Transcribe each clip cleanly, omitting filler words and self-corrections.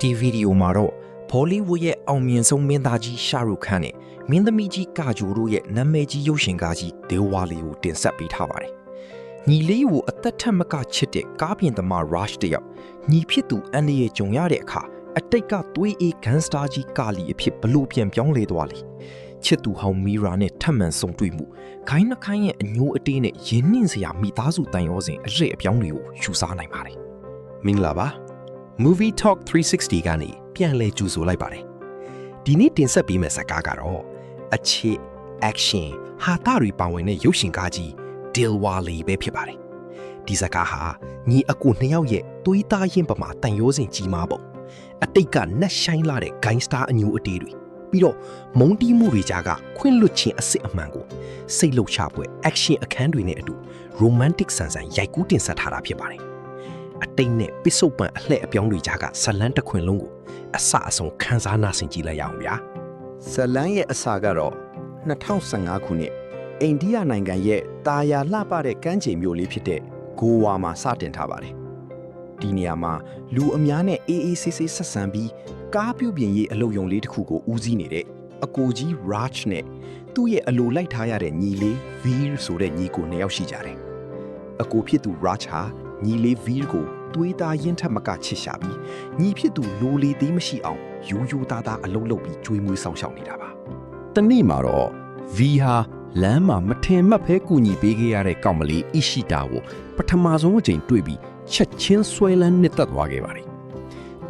ဒီဗီဒီယိုမှာတော့ဘောလီဝုဒ်ရဲ့အောင်မြင်ဆုံးမင်းသားကြီးရှာရုခန်နဲ့မင်းသမီးကြီးကာဂျိုတို့ရဲ့နာမည်ကြီးရုပ်ရှင်ကားကြီးဒေဝါလီကိုတင်ဆက်ပေးထားပါတယ်။ညီလေးကိုအသက်ထက်မကချစ်တဲ့ကားပြင်သမား Rush တယောက်ညီဖြစ်သူအန်ဒီရဲ့ကြုံရတဲ့အခါအတိတ်ကသွေးအေးဂန်စတာကြီးကာလီအဖြစ်ဘလို့ပြန်ပြောင်းလဲသွားလေ။ချစ်သူဟောင်းမီရာနဲ့ထပ်မံဆုံတွေ့မှုခိုင်းနှခိုင်းရဲ့အညိုးအတေးနဲ့ရင်းနှင်းစရာမိသားစုတန်ရောစဉ်အရေးအပြောင်းတွေကိုယူဆနိုင်ပါတယ်။မင်္ဂလာပါ Movie Talk 360ကနေပြန်လည်ကြိုဆိုလိုက်ပါတယ်။ဒီနေ့တင်ဆက်ပေးမယ့်ဇာတ်ကားကတော့အချစ် action ဟာတာတွေပါဝင်တဲ့ရုပ်ရှင်ကားကြီး Dilwale ပဲဖြစ်ပါတယ်။ဒီဇာတ်ကားဟာညီအကိုနှစ်ယောက်ရဲ့သွေးသားရင်းပမာတန်ရိုးစင်ကြီးမားပုံအတိတ်ကနက်ရှိုင်းလာတဲ့ gangster အညိုအတေးတွေပြီးတော့မုန်းတီးမှုတွေကြားကခွင့်လွတ်ခြင်းအစစ်အမှန်ကိုစိတ်လှုပ်ရှားပွဲ action အခန်းတွေနဲ့အတူ romantic ဆန်ဆန်ရိုက်ကူးတင်ဆက်ထားတာဖြစ်ပါတယ်။အတိတ်နဲ့ပစ္စုပန်အလှည့်အပြောင်းတွေကြားကဇလန်းတစ်ခွင်လုံးကိုအစအဆုံးခန်းစားနာဆင်ကြည့်လိုက်ရအောင်ဗျာဇလန်းရဲ့အစာကတော့2015ခုနှစ်အိန္ဒိယနိုင်ငံရဲ့တာယာလှပတဲ့ကမ်းခြေမြို့လေးဖြစ်တဲ့ဂိုဝါမှာစတင်ထားပါတယ်ဒီနေရာမှာလူအများနဲ့အေးအေးဆေးဆေးဆက်ဆံပြီးကားပြုပြင်ရေးအလုပ်ရုံလေးတစ်ခုကိုဦးစီးနေတဲ့အကိုကြီး Raj နဲ့သူ့ရဲ့အလိုလိုက်ထားရတဲ့ညီလေး Veer ဆိုတဲ့ညီကိုနှစ်ယောက်ရှိကြတယ်အကိုဖြစ်သူ Raj ဟာညီလေး Veer ကိုသွေးသားရင်းထက်မကချစ်ရှာပြီးညီဖြစ်သူလိုလီသေးမရှိအောင်ရိုးရိုးသားသားအလုပ်လုပ်ပြီးကြွေးမွေးဆောင်ရှောက်နေတာပါတနေ့မှာတော့ V ဟာလမ်းမှာမထင်မှတ်ဖဲကူညီပေးခဲ့ရတဲ့ကောင်မလေးအီရှိတာကိုပထမဆုံးအချိန်တွေ့ပြီးချက်ချင်းဆွဲလန်းနှစ်သက်သွားခဲ့ပါတယ်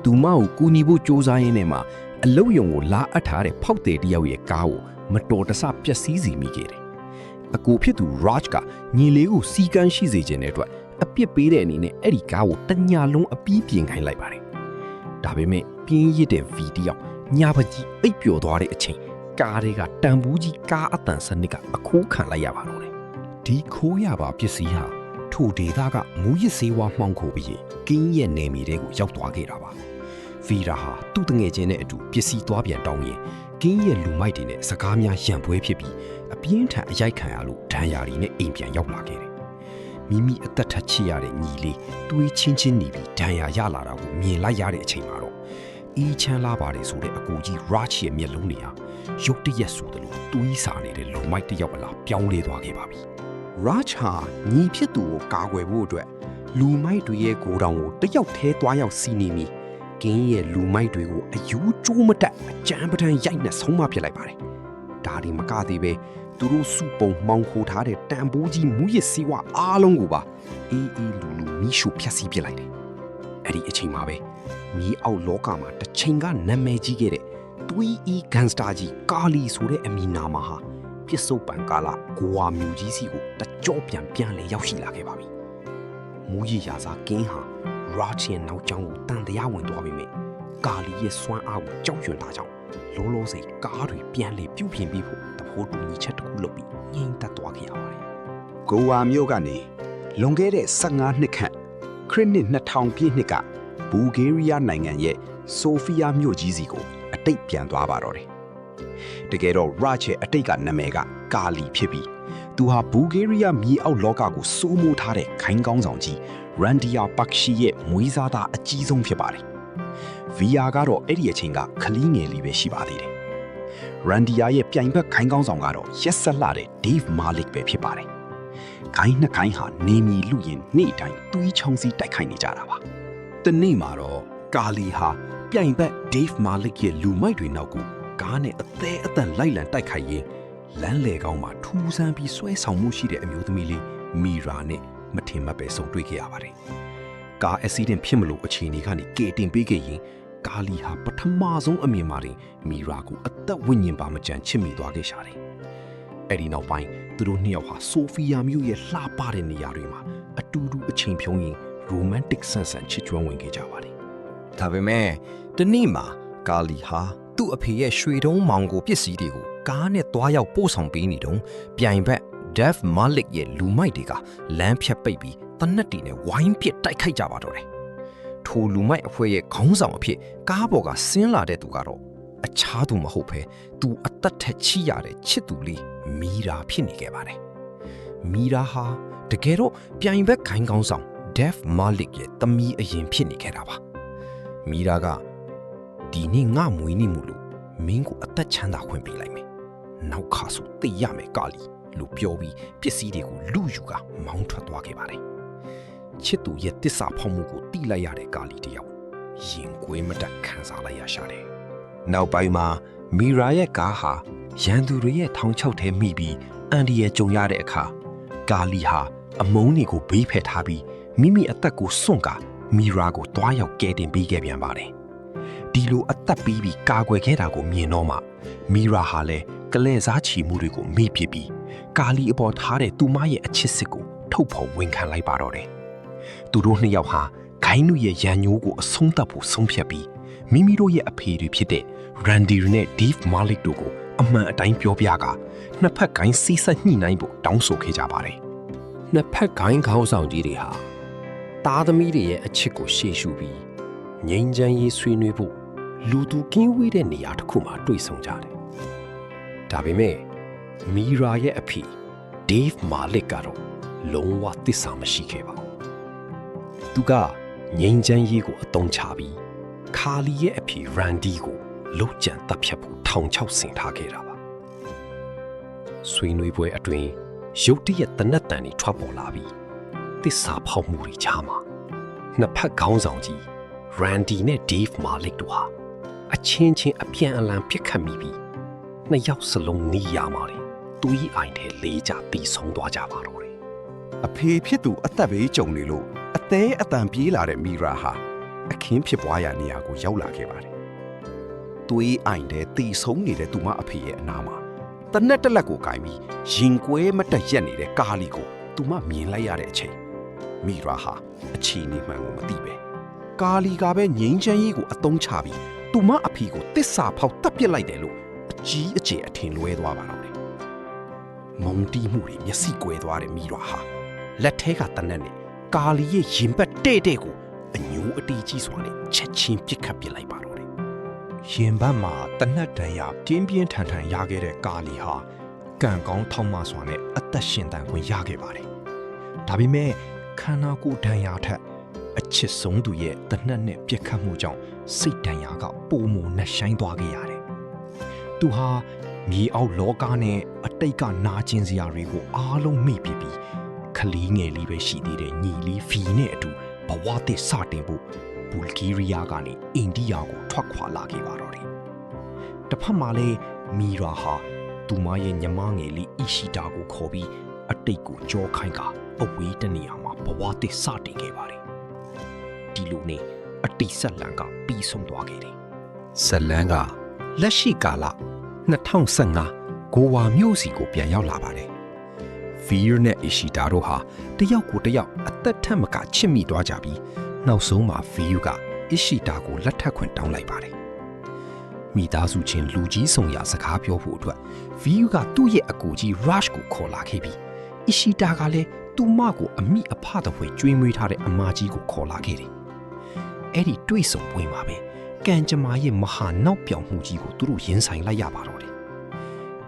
သူမကိုကူညီဖို့ကြိုးစားရင်းနဲ့မှအလုပ်ရုံကိုလာအပ်ထားတဲ့ဖောက်တယ်တယောက်ရဲ့ကားကိုမတော်တဆပျက်စီးစီမိခဲ့တယ်အကိုဖြစ်သူ Raj ကညီလေးကိုစီကန်းရှိစေခြင်းတဲ့အတွက်အပြစ်ပေးတဲ့အနေနဲ့အဲ့ဒီကားကိုတညာလုံးအပီးပြင်ခိုင်းလိုက်ပါတယ်ဒါပေမဲ့ပြင်းရစ်တဲ့ V တယောက်ညာပကြီးအိပ်ပျော်သွားတဲ့အချိန်ကားတွေကတန်ဘူးကြီးကားအတန်စနစ်ကအခိုးခံလိုက်ရပါတော့တယ်ဒီခိုးရပါပစ္စည်းဟာထိုဒေသကမူရစ်ဆေးဝါးမှောင်ခိုပြီးကင်းရဲ့နယ်မြေတွေကိုရောက်သွားခဲ့တာပါဗီရာဟာသူ့တငယ်ချင်းနဲ့အတူပစ္စည်းသွားပြန်တောင်းရင်ကင်းရဲ့လူမိုက်တွေနဲ့စကားများရံပွဲဖြစ်ပြီးအပြင်းထန်အရိုက်ခံရလို့ဒဏ်ရာတွေနဲ့အိမ်ပြန်ရောက်လာခဲ့တယ်မိမိအသက်ထက်ချစ်ရတဲ့ညီလေးတွေးချင်းချင်းနေပြီးဒဏ်ရာရလာတာကိုမြင်လိုက်ရတဲ့အချိန်မှာတော့အေးချမ်းလာပါတယ်ဆိုတဲ့အကူကြီး Raj ရဲ့မျက်လုံးတွေဟာရုတ်တရက်ဆိုသလိုတွေးစာနေတဲ့လူမိုက်တစ်ယောက်အလားပြောင်းလဲသွားခဲ့ပါပြီ Raj ဟာညီဖြစ်သူကိုကာကွယ်ဖို့အတွက်လူမိုက်တွေရဲ့ကိုယ်တောင်ကိုတယောက်ထဲသွားရောက်စီးနေပြီးကင်းရဲ့လူမိုက်တွေကိုအယူကျိုးမတက်အကြမ်းပတမ်းရိုက်နဲ့ဆုံးမဖြစ်လိုက်ပါတယ်ဒါဒီမကသေးပဲသူတို့စုပုံမှောင်ခိုထားတဲ့တန်ဖိုးကြီးမူရစ်စီဝါအားလုံးကိုပါအေးအေးလူလူမီးရှို့ဖျက်ဆီးပစ်လိုက်တယ်အဲ့ဒီအချိန်မှာပဲမီးအောက်လောကမှာတစ်ချိန်ကနာမည်ကြီးခဲ့တဲ့သွေးအီးဂန်စတာကြီးကာလီဆိုတဲ့အမီနာမှာဟာပြစ္ဆုတ်ပံကာလဂိုဝါမြို့ကြီးစီကိုတကြော့ပြန်လဲရောက်ရှိလာခဲ့ပါပြီမူရစ်ရာဇာကင်းဟာ Raj ရဲ့နောက်ကျောင်းကိုတန်တရားဝင်သွားပြီမြဲကာလီရဲ့စွမ်းအားကိုကြောက်ရွံ့တာကြောင့်လောလောဆယ်ကားတွေပြန်လေပြုတ်ပြင်ပြီးဖို့တဖိုးတူညီချက်တစ်ခုလုပ်ပြီးငြိမ်သက်သွားခဲ့ရပါတယ်။ဂိုဝါမြို့ကနေလွန်ခဲ့တဲ့15နှစ်ခန့်ခရစ်နှစ်2000ပြည့်နှစ်ကဘူဂေးရီးယားနိုင်ငံရဲ့ဆိုဖီယာမြို့ကြီးစီကိုအတိတ်ပြန်သွားပါတော့တယ်။တကယ်တော့ Raj ရဲ့အတိတ်ကနာမည်ကကာလီဖြစ်ပြီးသူဟာဘူဂေးရီးယားမြေအောက်လောကကိုစိုးမိုးထားတဲ့ခိုင်းကောင်းဆောင်ကြီးရန်ဒီယာပတ်ရှီရဲ့မွေးစားသားအကြီးဆုံးဖြစ်ပါတယ်။ VR ကတော့အဲ့ဒီအချိန်ကခလီးငယ်လေးပဲရှိပါသေးတယ်။ရန်ဒီယာရဲ့ပြိုင်ဘက်ခိုင်းကောင်းဆောင်ကတော့ရက်ဆက်လာတဲ့ Dave Malik ပဲဖြစ်ပါတယ်။ခိုင်းနှစ်ခိုင်းဟာနေမီလူရင်နေ့တိုင်းသွေးချောင်းစီးတိုက်ခိုက်နေကြတာပါ။တနေ့မှာတော့ကာလီဟာပြိုင်ဘက် Dave Malik ရဲ့လူမိုက်တွေနောက်ကိုကားနဲ့အသေးအတန်လိုက်လံတိုက်ခိုက်ရင်းလမ်းလေကောင်းမှာထူးဆန်းပြီးဆွဲဆောင်မှုရှိတဲ့အမျိုးသမီးလေးမီရာနဲ့မထင်မှတ်ပဲဆုံတွေ့ခဲ့ရပါတယ်။ကားအက်ဆီဒင့်ဖြစ်မလို့အခြေအနေကနေကေတင်ပေးခဲ့ရင်ကာလီဟာပထမဆုံးအမြင်မှာတင်မီရာကိုအသက်ဝိညာဉ်ပါမကြံချစ်မိသွားခဲ့ရှာတယ်။အဲ့ဒီနောက်ပိုင်းသူတို့နှစ်ယောက်ဟာဆိုဖီယာမြို့ရဲ့လှပတဲ့နေရာတွေမှာအတူတူအချိန်ဖြုံးရင်း romantic ဆန်ဆန်ချစ်ကြွမ်းဝင်ခဲ့ကြပါတယ်။ဒါပေမဲ့ဒီနေ့မှာကာလီဟာသူ့အဖေရဲ့ရွှေတုံးမောင်ကိုပစ္စည်းတွေကိုကားနဲ့တွားရောက်ပို့ဆောင်ပေးနေတုန်းပြိုင်ဘက် Dave Malik ရဲ့လူမိုက်တွေကလမ်းဖြတ်ပိတ်ပြီးတနက်တီနဲ့ဝိုင်းပစ်တိုက်ခိုက်ကြပါတော့တယ်။ထိုလူမိုက်အဖွဲ့ရဲ့ခေါင်းဆောင်အဖြစ်ကားပေါ်ကဆင်းလာတဲ့သူကတော့အခြားသူမဟုတ်ဘဲသူအသက်ထက်ချီရတဲ့ချစ်သူလေးမီရာဖြစ်နေခဲ့ပါတယ်။မီရာဟာတကယ်တော့ပြိုင်ဘက်ခိုင်းခေါင်းဆောင် Dave Malik ရဲ့သမီးအရင်ဖြစ်နေခဲ့တာပါ။မီရာက ဒီနေ့ငါမွေးနေ့မို့လို့မင်းကိုအသက်ချမ်းသာခွင့်ပေးလိုက်မယ်နောက်ခါဆိုသိရမယ်ကာလီလို့ပြောပြီးပစ္စည်းတွေကိုလူယူကမောင်းထွက်သွားခဲ့ပါတယ်ချစ်သူရဲ့တစ္ဆာဖောက်မှုကိုတိလိုက်ရတဲ့ကာလီတယောက်ရင်ကွေးမတက်ခံစားလိုက်ရရှာတယ်နောက်ပိုင်းမှာမီရာရဲ့ကားဟာရန်သူတွေရဲ့ထောင်ချောက်ထဲမိပြီးအန်ဒီရဲ့ကြုံရတဲ့အခါကာလီဟာအမုန်းတွေကိုဘေးဖယ်ထားပြီးမိမိအသက်ကိုစွန့်ကာမီရာကိုတွားရောက်ကဲတင်ပေးခဲ့ပြန်ပါတယ်ဒီလိုအသက်ပေးပြီးကာကွယ်ခဲ့တာကိုမြင်တော့မှမီရာဟာလည်းကလဲစားချီမှုတွေကိုမေ့ပြစ်ပြီးကာလီအပေါ်ထားတဲ့သူမရဲ့အချစ်စစ်ကိုထုတ်ဖော်ဝန်ခံလိုက်ပါတော့တယ်သူတို့နှစ်ယောက်ဟာဂိုင်းနုရဲ့ရန်ညိုးကိုအဆုံးသတ်ဖို့ဆုံးဖြတ်ပြီးမိမိတို့ရဲ့အဖေတွေဖြစ်တဲ့ Randy နဲ့ Dave Malik တို့ကိုအမှန်အတိုင်းပြောပြကနှစ်ဖက်ဂိုင်းစီးဆက်ညှိနှိုင်းဖို့တောင်းဆိုခဲ့ကြပါတယ်နှစ်ဖက်ဂိုင်းခေါင်းဆောင်ကြီးတွေဟာသားသမီးတွေရဲ့အချစ်ကိုရှေ့ရှုပြီးငြိမ်းချမ်းရေးဆွေးနွေးဖို့လူသူကင်းဝေးတဲ့နေရာတစ်ခုမှာတွေ့ဆုံကြတယ်ဒါပေမဲ့မီရာရဲ့အဖေ Dave Malik ကတော့လုံးဝသစ္စာမရှိခဲ့ပါဘူးသူကငြိမ်းချမ်းရေးကိုအသုံးချပြီးခါလီရဲ့အဖေ Randy ကိုလှုပ်ကြံတပ်ဖြတ်ဖို့ထောင်ချောက်ဆင်ထားခဲ့တာပါဆွေးနွေးပွဲအတွင်းရုတ်တရက်တနက်တန်တွေထွက်ပေါ်လာပြီးသစ္စာဖောက်မှုတွေကြားမှာနှစ်ဖက်ခေါင်းဆောင်ကြီး Randy နဲ့ Dave Malik တို့ဟာအချင်းချင်းအပြန်အလှန်ပြစ်ခတ်မိပြီးနှစ်ယောက်စလုံးနေရမှာလေသွေးအိုင်ထဲလေးကြတီးဆုံးသွားကြပါတော့တယ်အဖေဖြစ်သူအသက်ဘေးကြုံနေလို့အသေးအတန်ပြေးလာတဲ့မီရာဟာအခင်းဖြစ်ပွားရာနေရာကိုရောက်လာခဲ့ပါတယ်သွေးအိုင်ထဲတီးဆုံးနေတဲ့သူမအဖေရဲ့အနားမှာတနက်တလက်ကိုကင်ပြီးရင်ကွဲမတက်ရက်နေတဲ့ကာလီကိုသူမမြင်လိုက်ရတဲ့အချိန်မီရာဟာအခြေအနေမှန်ကိုမသိပဲကာလီကပဲငြိမ်းချမ်းရေးကိုအသုံးချပြီးသူမအဖေကိုတစ္ဆာဖောက်တပ်ပစ်လိုက်တယ်လို့အကြီးအကျယ်အထင်လွဲသွားပါတော့တယ်မုံတီးမှုတွေမျက်စိကွဲသွားတဲ့မီရာဟာလက်ထဲကတနက်နဲ့ကာလီရဲ့ရင်ဘတ်တဲ့တဲ့ကိုအညိုးအတေးကြီးစွာနဲ့ချက်ချင်းပစ်ခတ်ပစ်လိုက်ပါတော့တယ်ရင်ဘတ်မှာတနက်တန်ရပြင်းပြင်းထန်ထန်ရခဲ့တဲ့ကာလီဟာကံကောင်းထောက်မစွာနဲ့အသက်ရှင်တန်ခွင့်ရခဲ့ပါတယ်ဒါပေမဲ့ခန္ဓာကိုယ်ဒဏ်ရာထက်အချစ်ဆုံးသူရဲ့တနက်နဲ့ပြစ်ခတ်မှုကြောင့်စိတ်ဒဏ်ရာကပိုမိုနှက်ဆိုင်သွားခဲ့ရတယ်သူဟာမြေအောက်လောကနဲ့အတိတ်ကနာကျင်စရာတွေကိုအားလုံးမေ့ပြပြီးခလီးငယ်လေးပဲရှိသေးတဲ့ညီလေးဖီနဲ့အတူဘဝသစ်စတင်ဖို့ဘူလ်ဂီးရီးယားကနေအိန္ဒိယကိုထွက်ခွာလာခဲ့ပါတော့တယ်တစ်ဖက်မှာလည်းမီရာဟာသူမရဲ့ညီမငယ်လေးအီရှိတာကိုခေါ်ပြီးအတိတ်ကိုကြောခိုင်းကအဝေးတနေရာမှာဘဝသစ်စတင်ခဲ့ပါတယ်ဒီလိုနဲ့အတိတ်ဆက်လန်ကပြီးဆုံးသွားခဲ့တယ်ဆက်လန်ကလက်ရှိကာလ2015ဂိုဝါမြို့စီကိုပြန်ရောက်လာပါတယ်ဖီးနဲ့အီရှိတာတို့ဟာတယောက်ကိုတယောက်အသက်ထက်မကချစ်မိသွားကြပြီးနောက်ဆုံးမှာဖီးကအီရှိတာကိုလက်ထပ်ခွင့်တောင်းလိုက်ပါတယ်မိသားစုချင်းလူကြီးဆောင်ရာစကားပြောဖို့အတွက်ဖီးကသူ့ရဲ့အကူကြီး Rush ကိုခေါ်လာခဲ့ပြီးအီရှိတာကလည်းသူမကိုအမိအဖတဖွယ်ကျွေးမွေးထားတဲ့အမကြီးကိုခေါ်လာခဲ့တယ်အဲ့ဒီတွေ့ဆုံပွဲမှာပဲကံကြမ္မာရဲ့မဟာနောက်ပြောင်မှုကြီးကိုသူတို့ရင်ဆိုင်လိုက်ရပါတော့တယ်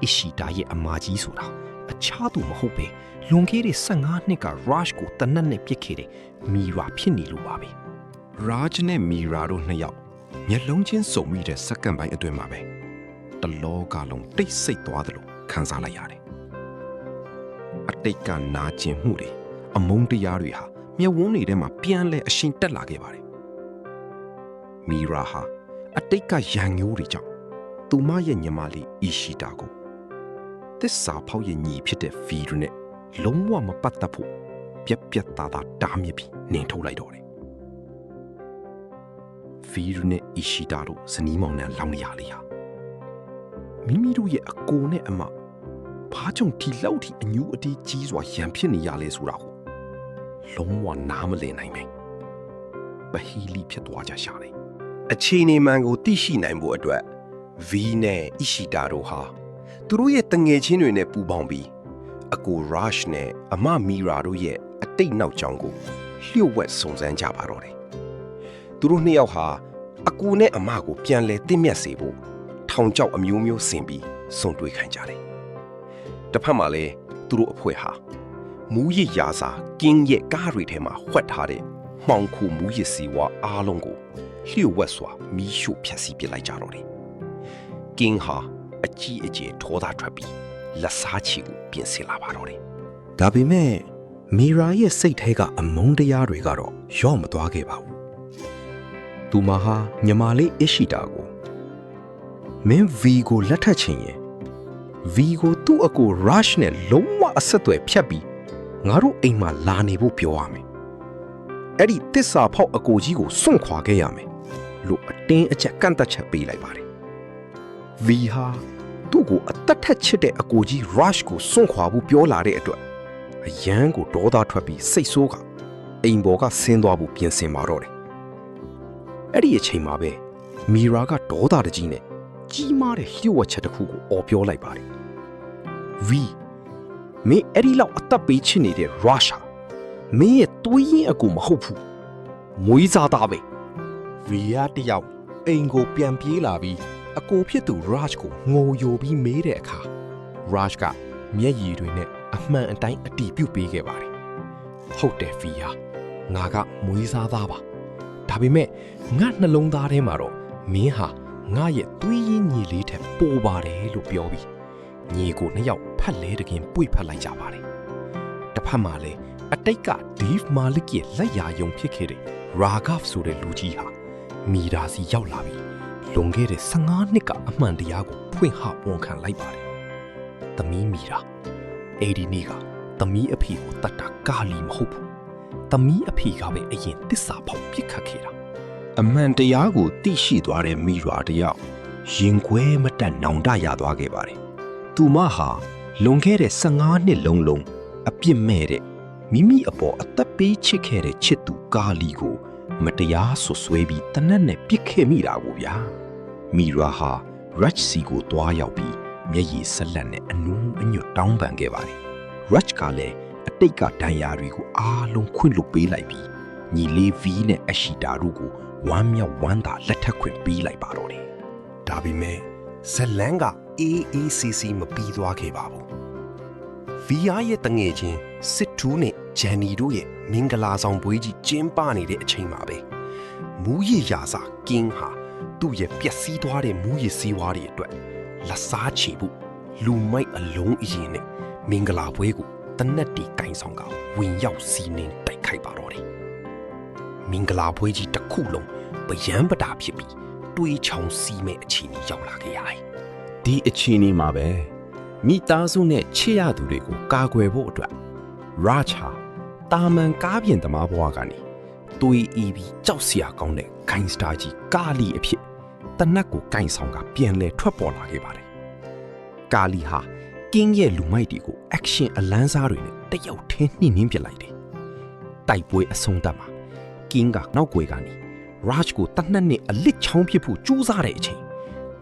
အီရှိတာရဲ့အမကြီးဆိုတာအခြားသူမဟုတ်ပဲလွန်ခဲ့တဲ့15နှစ်က Rush ကိုတနက်နဲ့ပြစ်ခဲ့တဲ့မီရာဖြစ်နေလို့ပါပဲ Raj နဲ့မီရာတို့နှစ်ယောက်မျက်လုံးချင်းစုံမိတဲ့စက္ကန့်ပိုင်းအတွင်းမှာပဲတလောကလုံးတိတ်ဆိတ်သွားတယ်လို့ခံစားလိုက်ရတယ်အတိတ်ကနာကျင်မှုတွေအမုန်းတရားတွေဟာမျက်ဝန်းတွေထဲမှာပြန်လဲအရှင်တက်လာခဲ့ပါတယ်မီရာဟာအတိတ်ကရန်ငိုးတွေကြောင့်သူမရဲ့ညီမလေးအီရှိတာကိုသစ္စာဖောက်ရဲ့ညီဖြစ်တဲ့ဖီရနဲ့လုံးဝမပတ်သက်ဖို့ပြက်ပြက်သားသားတားမြစ်ပြီးနှင်ထုတ်လိုက်တော့တယ်ဖီရနဲ့အီရှိတာတို့ဇနီးမောင်နှံလောင်ရလေးဟာမိမိတို့ရဲ့အကိုနဲ့အမဘာကြောင့်ဒီလောက်ထိအညူအတီးကြီးစွာရန်ဖြစ်နေရလဲဆိုတာကိုလုံးဝနားမလည်နိုင်ပဲပဟီလီဖြစ်သွားကြရှာတယ်အခြေအနေမှန်ကိုသိရှိနိုင်ဖို့အတွက် V နဲ့အီရှိတာတို့ဟာသူတို့ရဲ့တငယ်ချင်းတွေနဲ့ပူးပေါင်းပြီးအကို Rush နဲ့အမမီရာတို့ရဲ့အတိတ်နောက်ကြောင်းကိုလျှို့ဝှက်စုံစမ်းကြပါတော့တယ်သူတို့နှစ်ယောက်ဟာအကိုနဲ့အမကိုပြန်လဲတင်းမြတ်စေဖို့ထောင်ချောက်အမျိုးမျိုးဆင်ပြီးစုံတွေ့ခိုင်းကြတယ်တစ်ဖက်မှာလည်းသူတို့အဖွဲ့ဟာမူးရစ်ရာစာကင်းရဲ့ကားတွေထဲမှာဝှက်ထားတဲ့မှောင်ခိုမူးရစ်စီဝါအားလုံးကို လျှို့ဝှက်စွာမီးရှို့ဖျက်ဆီးပစ်လိုက်ကြတော့တယ်ကင်းဟာအကြီးအကျယ်ထောသားထွက်ပြီးလက်စားချီကိုပြင်ဆင်လာပါတော့တယ်ဒါပေမဲ့မီရာရဲ့စိတ်ထဲကအမုန်းတရားတွေကတော့ရော့မသွားခဲ့ပါဘူးသူမဟာညီမလေးအရှိတာကိုမင်း V ကိုလက်ထပ်ချင်ရင် V ကိုသူ့အကို Rush နဲ့လုံးဝအဆက်အသွယ်ဖြတ်ပြီးငါတို့အိမ်မှာလာနေဖို့ပြောရမယ်အဲ့ဒီတစ္ဆာဖောက်အကိုကြီးကိုစွန့်ခွာခဲ့ရမယ်လို့အတင်းအကျပ်ကန့်သက်ချက်ပေးလိုက်ပါတယ် V ဟာသူ့ကိုအသက်ထက်ချစ်တဲ့အကိုကြီး Rush ကိုစွန့်ခွာဖို့ပြောလာတဲ့အတွက်အယမ်းကိုဒေါသထွက်ပြီးစိတ်ဆိုးကအိမ်ပေါ်ကဆင်းသွားဖို့ပြင်ဆင်ပါတော့တယ်အဲ့ဒီအချိန်မှာပဲမီရာကဒေါသတကြီးနဲ့ကြီးမားတဲ့လျှို့ဝှက်ချက်တစ်ခုကိုအော်ပြောလိုက်ပါတယ် V မင်းအဲ့ဒီလောက်အသက်ပေးချစ်နေတဲ့ Rush ဟာမင်းရဲ့သွေးရင်းအကူမဟုတ်ဘူးမွေးစားသားပဲ V ရတယောက်အိမ်ကိုပြန်ပြေးလာပြီးအကိုဖြစ်သူ Rush ကိုငိုယိုပြီးမေးတဲ့အခါ Rush ကမျက်ရည်တွေနဲ့အမှန်အတိုင်းအတီးပြုတ်ပေးခဲ့ပါတယ်ဟုတ်တယ် V ရငါကမွေးစားသားပါဒါပေမဲ့ငါနှလုံးသားထဲမှာတော့မင်းဟာငါရဲ့သွေးရင်းညီလေးထက်ပိုပါတယ်လို့ပြောပြီးညီကိုနှစ်ယောက်ဖက်လဲတကင်ပွေဖက်လိုက်ကြပါတယ်တစ်ဖက်မှာလည်းအတိတ်က Dave Malik ရဲ့လက်ရာယုံဖြစ်ခဲ့တဲ့ Raghav ဆိုတဲ့လူကြီးဟာမီရာစီရောက်လာပြီးလွန်ခဲ့တဲ့15နှစ်ကအမှန်တရားကိုဖွင့်ဟဝန်ခံလိုက်ပါတယ်သမီးမီရာအဲ့ဒီနေ့ကသမီးအဖေကိုတတ်တာကာလီမဟုတ်ဘူးသမီးအဖေကပဲအရင်တစ္ဆာဖောက်ပြစ်ခတ်ခဲ့တာအမှန်တရားကိုသိရှိသွားတဲ့မီရာတယောက်ရင်ခွဲမတက်နောင်တရသွားခဲ့ပါတယ်သူမဟာလွန်ခဲ့တဲ့15နှစ်လုံးအပြစ်မဲ့တဲ့မိမိအပေါ်အသက်ပေးချစ်ခဲ့တဲ့ချစ်သူကာလီကိုမတရားဆွဆွဲပြီးတနက်နဲ့ပြစ်ခဲ့မိတာကိုဗျာမီရာဟာ Raj စီကိုတွားရောက်ပြီးမျက်ရည်ဆက်လက်နဲ့အနူးအညွတ်တောင်းပန်ခဲ့ပါတယ် Raj ကလည်းအတိတ်ကဒဏ်ရာတွေကိုအားလုံးခွင့်လွှတ်ပေးလိုက်ပြီးညီလေး V နဲ့အရှိတာတို့ကိုဝမ်းမြောက်ဝမ်းသာလက်ထပ်ခွင့်ပေးလိုက်ပါတော့တယ်ဒါပေမဲ့ဇလန်းကAACC မပြီးသွားခဲ့ပါဘူး VR ရဲ့တငယ်ချင်းစစ်ထူးနဲ့ဂျန်နီတို့ရဲ့မင်္ဂလာဆောင်ပွဲကြီးကျင်းပနေတဲ့အချိန်မှာပဲမူးရရာစာကင်းဟာသူ့ရဲ့ပျက်စီးသွားတဲ့မူးရစည်းဝါးတွေအတွက်လက်စားချေဖို့လူမိုက်အလုံးအရင်နဲ့မင်္ဂလာပွဲကိုတနက်တီကင်ဆောင်ကဝင်ရောက်စီးနှင်းတိုက်ခိုက်ပါတော့တယ်မင်္ဂလာပွဲကြီးတစ်ခုလုံးပယံပတာဖြစ်ပြီးတွေးချောင်းစီးမဲ့အခြေအနေရောက်လာခဲ့ရတယ်ဒီအခြေအနေမှာပဲမိသားစုနဲ့ချစ်ရသူတွေကိုကာကွယ်ဖို့အတွက် Raj ဟာတာမန်ကားပြင်သမားဘဝကနေတွေးအီပြီးကြောက်စရာကောင်းတဲ့ gangster ကြီးကာလီအဖြစ်တနက်ကိုကင်ဆောင်ကပြန်လဲထွက်ပေါ်လာခဲ့ပါတယ်ကာလီဟာကင်းရဲ့လူမိုက်တွေကို action အလန်းစားတွေနဲ့တယောက်ထင်းနှိမ့်နှင်းပစ်လိုက်တယ်တိုက်ပွဲအဆုံးသတ်မှာကင်းကနောက်ွယ်ကနေ Raj ကိုတနက်နဲ့အလစ်ချောင်းဖြစ်ဖို့ကြိုးစားတဲ့အချိန်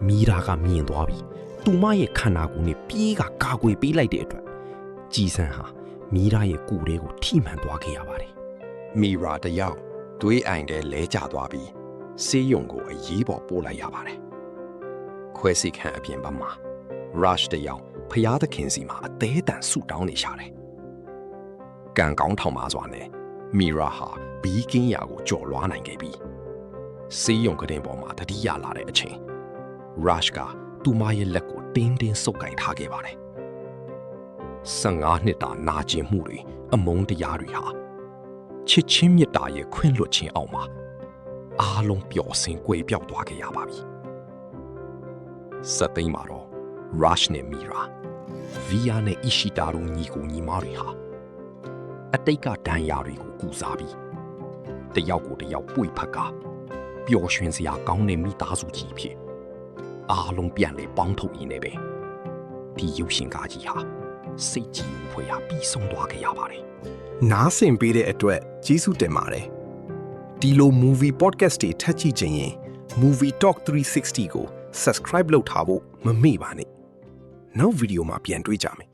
မီရာကမြင်သွားပြီးသူမရဲ့ခန္ဓာကိုယ်နဲ့ပြေးကကာကွယ်ပေးလိုက်တဲ့အတွက်ကြည်စံဟာမီရာရဲ့ကိုယ်လေးကိုထိမှန်သွားခဲ့ရပါတယ်မီရာတယောက်တွေးအိုင်တဲ့လဲကျသွားပြီးဆေးရုံကိုအရေးပေါ်ပို့လိုက်ရပါတယ်ခွဲစိတ်ခန့်အပြင်ဘက်မှာ Rush တယောက်ဖျားသခင်စီမှာအသေးတန်ဆူတောင်းနေရှာတယ်ကံကောင်းထောင်ပါစွာနဲ့မီရာဟာဘီကင်းရာကိုကြော်လွှားနိုင်ခဲ့ပြီးဆေးရုံကတင်ပေါ်မှာတတိယလာတဲ့အချိန် Rush ကသူမရဲ့လက်ကိုတင်းတင်းဆုပ်ကင်ထားခဲ့ပါတယ်15နှစ်တာနာကျင်မှုတွေအမုန်းတရားတွေဟာချစ်ချင်းမြတ်တာရဲ့ခွင့်လွှတ်ခြင်းအောက်မှာအားလုံးပျော်စင်ကွယ်ပြောက်သွားခဲ့ရပါပြီစက်သိမ်းမှာတော့ Rush နဲ့ Mira Via နဲ့ Ishita တို့ညီကိုညီမတွေဟာအတိတ်ကဒဏ်ရာတွေကိုကုစားပြီးတယောက်ကိုတယောက်ပွေဖက်ကပျော်ရွှင်စရာကောင်းတဲ့မိသားစုကြီးဖြစ်အားလုံးပြန်လေပေါင်းထုတ်ရင်းနဲ့ပဲဒီရုပ်ရှင်ကားကြီးဟာစိတ်ကြည်ဖွယ်ရာပြီးဆုံးသွားခဲ့ရပါတယ်နားဆင်ပေးတဲ့အတွက်ကျေးဇူးတင်ပါတယ်ဒီလို movie podcast တွေထပ်ကြည့်ခြင်းရင် Movie Talk 360ကို subscribe လုပ်ထားဖို့မမေ့ပါနဲ့နောက်ဗီဒီယိုမှာပြန်တွေ့ကြမယ်